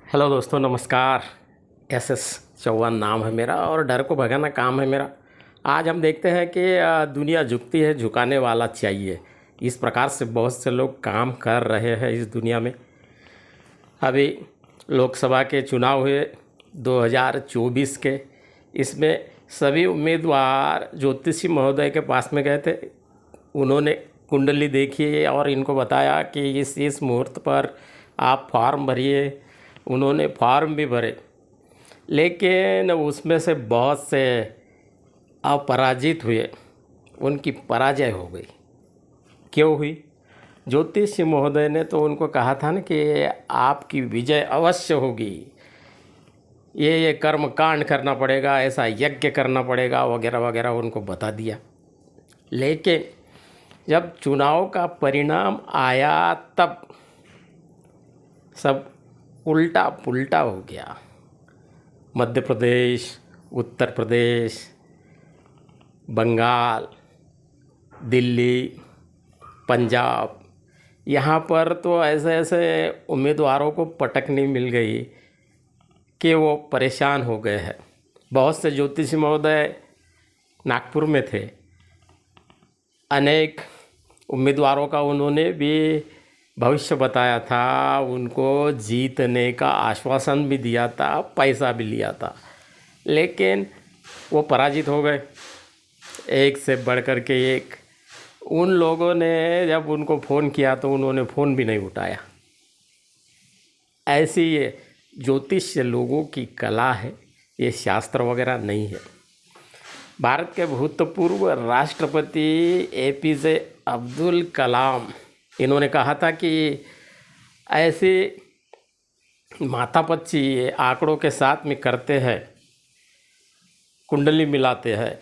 Hello दोस्तों, नमस्कार। S Chauhan नाम है मेरा और डर को भगाना काम है मेरा। आज हम देखते हैं कि दुनिया झुकती है, झुकाने वाला चाहिए। इस प्रकार से बहुत से लोग काम कर रहे हैं इस दुनिया में। अभी लोकसभा के चुनाव हुए 2024 के। इसमें सभी उम्मीदवार ज्योतिषी महोदय के पास में गए थे। उन्होंने कुंडली देखी और इनको बताया कि इस मुहूर्त पर आप फॉर्म भरिए। उन्होंने फॉर्म भी भरे, लेकिन उसमें से बहुत से अपराजित हुए। उनकी पराजय हो गई। क्यों हुई? ज्योतिषी महोदय ने तो उनको कहा था ना कि आपकी विजय अवश्य होगी, ये कर्म कांड करना पड़ेगा, ऐसा यज्ञ करना पड़ेगा, वगैरह वगैरह उनको बता दिया। लेकिन जब चुनाव का परिणाम आया तब सब उल्टा पुल्टा हो गया। मध्य प्रदेश, उत्तर प्रदेश, बंगाल, दिल्ली, पंजाब, यहाँ पर तो ऐसे ऐसे उम्मीदवारों को पटकनी मिल गई कि वो परेशान हो गए हैं। बहुत से ज्योतिषी महोदय नागपुर में थे। अनेक उम्मीदवारों का उन्होंने भी भविष्य बताया था, उनको जीतने का आश्वासन भी दिया था, पैसा भी लिया था, लेकिन वो पराजित हो गए। एक से बढ़कर के एक। उन लोगों ने जब उनको फ़ोन किया तो उन्होंने फ़ोन भी नहीं उठाया। ऐसी ये ज्योतिष लोगों की कला है, ये शास्त्र वगैरह नहीं है। भारत के भूतपूर्व राष्ट्रपति APJ अब्दुल कलाम, इन्होंने कहा था कि ऐसे माथापच्ची आंकड़ों के साथ में करते हैं, कुंडली मिलाते हैं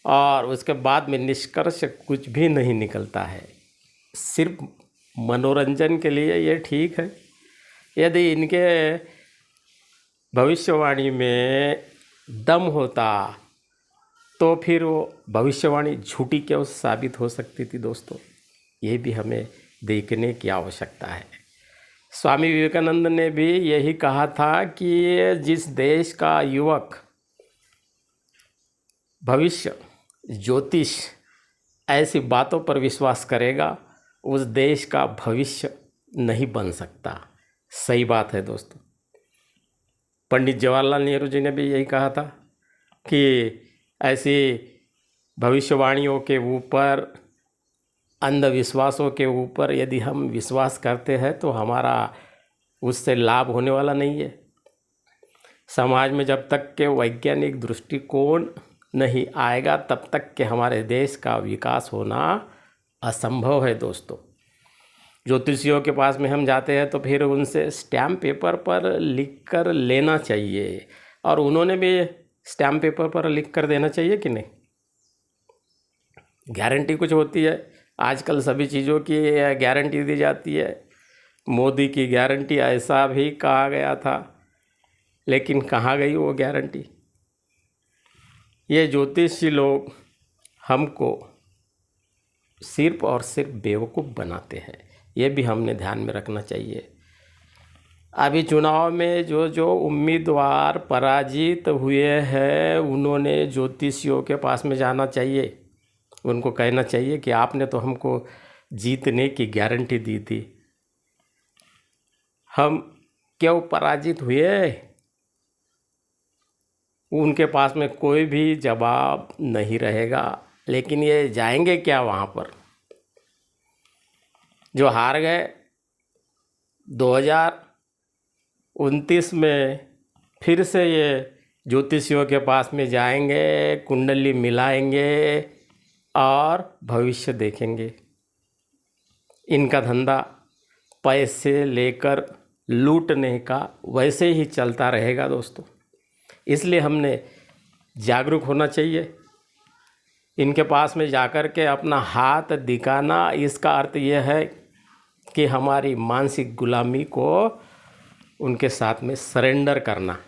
और उसके बाद में निष्कर्ष कुछ भी नहीं निकलता है। सिर्फ मनोरंजन के लिए ये ठीक है। यदि इनके भविष्यवाणी में दम होता तो फिर वो भविष्यवाणी झूठी क्यों साबित हो सकती थी दोस्तों? ये भी हमें देखने की आवश्यकता है। स्वामी विवेकानंद ने भी यही कहा था कि जिस देश का युवक भविष्य, ज्योतिष ऐसी बातों पर विश्वास करेगा, उस देश का भविष्य नहीं बन सकता। सही बात है दोस्तों। पंडित जवाहरलाल नेहरू जी ने भी यही कहा था कि ऐसी भविष्यवाणियों के ऊपर, अंधविश्वासों के ऊपर यदि हम विश्वास करते हैं तो हमारा उससे लाभ होने वाला नहीं है। समाज में जब तक के वैज्ञानिक दृष्टिकोण नहीं आएगा तब तक के हमारे देश का विकास होना असंभव है दोस्तों। ज्योतिषियों के पास में हम जाते हैं तो फिर उनसे स्टैम्प पेपर पर लिख कर लेना चाहिए, और उन्होंने भी स्टैम्प पेपर पर लिख कर देना चाहिए कि नहीं। गारंटी कुछ होती है। आजकल सभी चीज़ों की गारंटी दी जाती है। मोदी की गारंटी ऐसा भी कहा गया था, लेकिन कहाँ गई वो गारंटी? ये ज्योतिषी लोग हमको सिर्फ और सिर्फ बेवकूफ़ बनाते हैं। ये भी हमने ध्यान में रखना चाहिए। अभी चुनाव में जो जो उम्मीदवार पराजित हुए हैं, उन्होंने ज्योतिषियों के पास में जाना चाहिए। उनको कहना चाहिए कि आपने तो हमको जीतने की गारंटी दी थी, हम क्यों पराजित हुए? उनके पास में कोई भी जवाब नहीं रहेगा। लेकिन ये जाएंगे क्या वहाँ पर? जो हार गए 2029 में, फिर से ये ज्योतिषियों के पास में जाएंगे, कुंडली मिलाएंगे और भविष्य देखेंगे। इनका धंधा पैसे लेकर लूटने का वैसे ही चलता रहेगा दोस्तों। इसलिए हमने जागरूक होना चाहिए। इनके पास में जाकर के अपना हाथ दिखाना, इसका अर्थ यह है कि हमारी मानसिक गुलामी को उनके साथ में सरेंडर करना।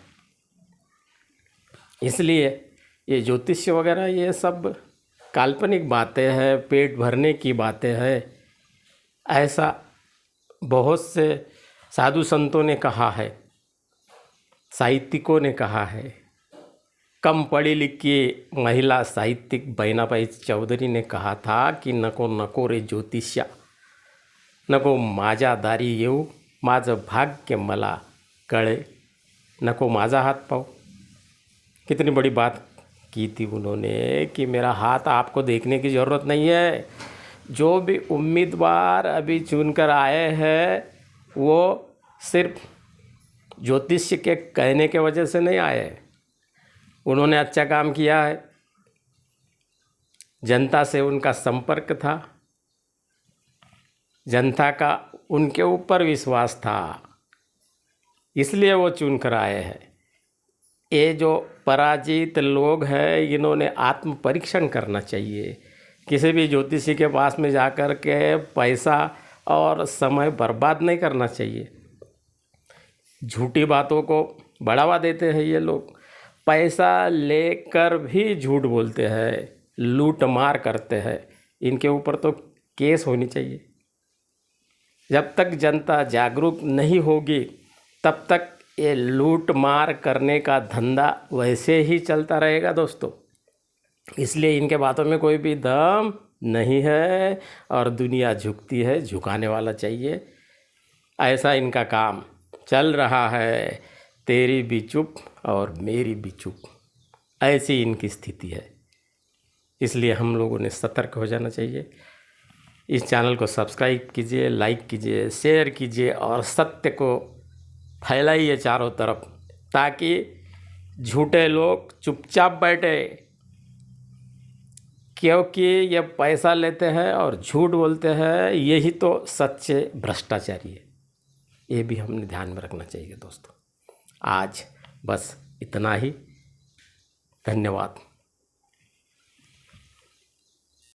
इसलिए ये ज्योतिष वगैरह ये सब काल्पनिक बातें हैं, पेट भरने की बातें हैं, ऐसा बहुत से साधु संतों ने कहा है। साहित्यिकों ने कहा है, कम पढ़ी लिखी महिला साहित्यिक बहिणाबाई चौधरी ने कहा था कि नको नको रे ज्योतिष्या, नको माझ्या दारी येऊ, माझं भाग्य मला कळे, नको माझा हाथ पाओ। कितनी बड़ी बात की थी उन्होंने कि मेरा हाथ आपको देखने की ज़रूरत नहीं है। जो भी उम्मीदवार अभी चुनकर आए हैं वो सिर्फ ज्योतिष्य के कहने के वजह से नहीं आए, उन्होंने अच्छा काम किया है, जनता से उनका संपर्क था, जनता का उनके ऊपर विश्वास था, इसलिए वो चुन कर आए हैं। ये जो पराजित लोग हैं इन्होंने आत्म परीक्षण करना चाहिए। किसी भी ज्योतिषी के पास में जाकर के पैसा और समय बर्बाद नहीं करना चाहिए। झूठी बातों को बढ़ावा देते हैं ये लोग, पैसा लेकर भी झूठ बोलते हैं, लूट मार करते हैं। इनके ऊपर तो केस होनी चाहिए। जब तक जनता जागरूक नहीं होगी तब तक ये लूट मार करने का धंधा वैसे ही चलता रहेगा दोस्तों। इसलिए इनके बातों में कोई भी दम नहीं है और दुनिया झुकती है, झुकाने वाला चाहिए। ऐसा इनका काम चल रहा है, तेरी भी चुप और मेरी भी चुप, ऐसी इनकी स्थिति है। इसलिए हम लोगों ने सतर्क हो जाना चाहिए। इस चैनल को सब्सक्राइब कीजिए, लाइक कीजिए, शेयर कीजिए और सत्य को फैलाइए चारों तरफ, ताकि झूठे लोग चुपचाप बैठे, क्योंकि ये पैसा लेते हैं और झूठ बोलते हैं, यही तो सच्चे भ्रष्टाचारी है। ये भी हमने ध्यान में रखना चाहिए दोस्तों। आज बस इतना ही, धन्यवाद।